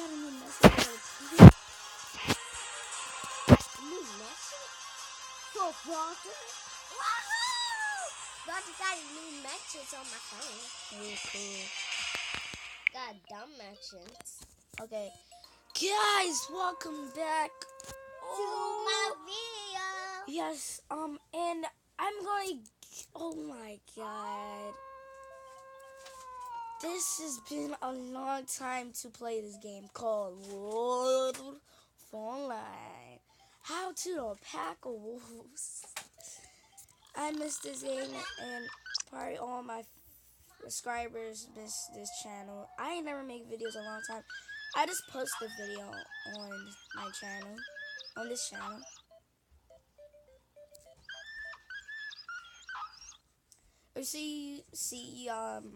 got a new message. New message? For Roger? Wahoo! Roger got a new message on my phone. Oh, cool. Got dumb messages. Okay. Guys, welcome back To my video. Yes, and I'm going. Oh my god. This has been a long time to play this game called World of Online. How to the Pack of Wolves. I missed this game, and probably all my subscribers miss this channel. I ain't never make videos a long time. I just post the video on my channel, on this channel.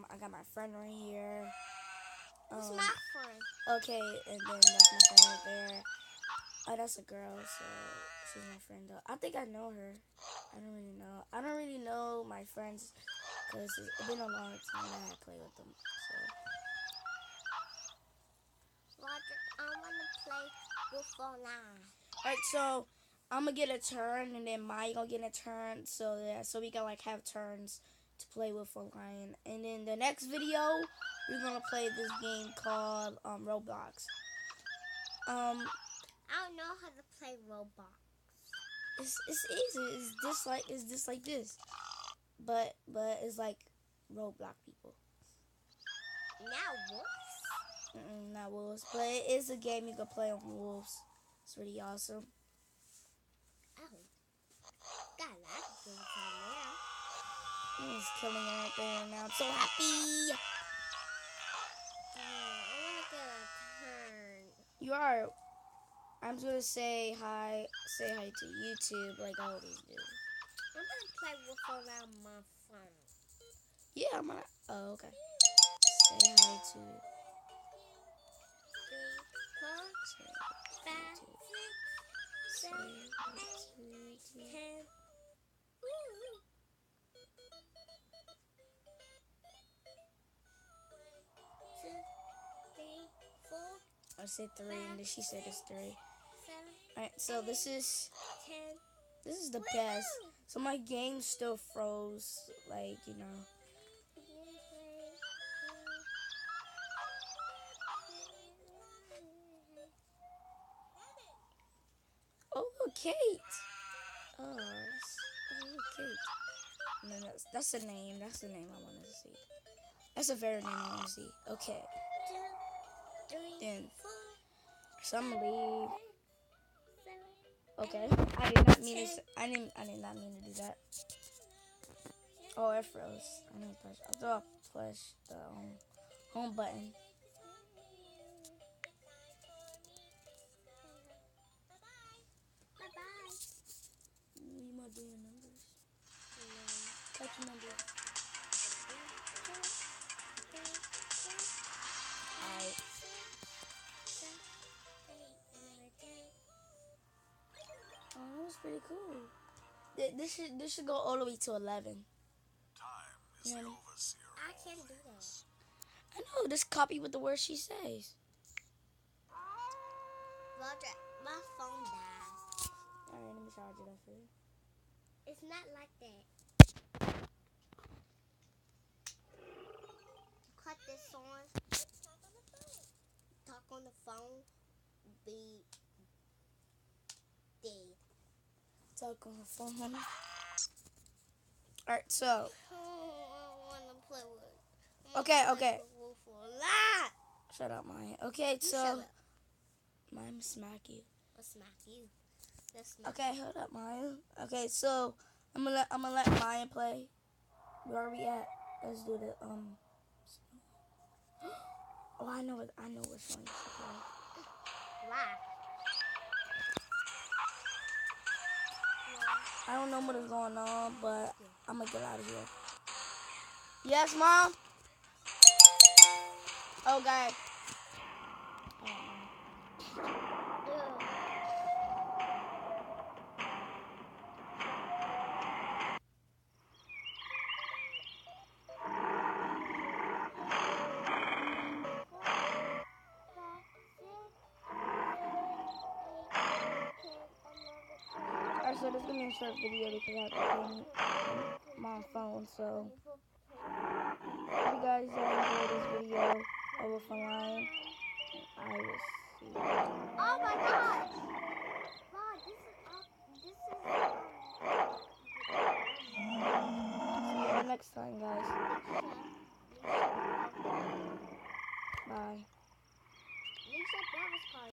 I got my friend right here. Who's my friend? Okay, and then that's my friend right there. Oh, that's a girl, so she's my friend though. I think I know her. I don't really know. I don't really know my friends because it's been a long time that I played with them. So. Roger, I want to play Wolf Online. Alright, so I'm gonna get a turn, and then Maya gonna get a turn, so we can like have turns to play with Online. And in the next video, we're gonna play this game called Roblox. I don't know how to play Roblox. It's easy. It's just like this, but it's like Roblox people. Now wolves? Not wolves, but it is a game you can play on wolves. It's really awesome. Oh, got a lot of things on there. He's killing everything now. I'm so happy. I want to get a turn. You are. I'm just gonna say hi to YouTube like I always do. I'm gonna play Wolf Online on my phone. Yeah, I'm gonna. Oh, okay. Say hi to. 3, 4, 5, 6, 7, 8, 10. I said 3, and then she said it's 3. 7, Alright, so this is 10. the best. So my game still froze, like you know. Oh, look, Kate. Oh, Kate. No, that's the name. That's the name I wanted to see. That's the very name I want to see. Okay. 2, 3, Then, 4. so I'm gonna leave. 7, Okay. I did not mean to. I did not mean to do that. Oh, it froze. I didn't push. I thought I pushed the home button. Bye-bye. You might do your numbers. Catch your number. Alright. Oh, that was pretty cool. This should go all the way to 11. You know what I mean? I can't do that. I know. Just copy what the word she says. Roger, my phone died. Alright, let me charge it up for you. It's not like that. Cut this on. Talk on the phone. Be dead. Talk on the phone. Alright, so. I want to play with. Okay. Wolf Online. Shut up, Maya. Okay, You so. shut up. Maya, I'm smack you. I'll smack you. Let's smack. Okay, hold up, Maya. Okay, so I'm gonna let Maya play. Where are we at? Let's do the Oh, I know which one you should play. Why? I don't know what is going on, but I'm gonna get out of here. Yes, Mom? Okay. Alright, so this is gonna be a short video because I have to pay my phone. So, if you guys enjoyed this video over for Lion, I will see you. Oh my gosh! Wow, this is See you next time, guys. Alicia Bye. Bravas card.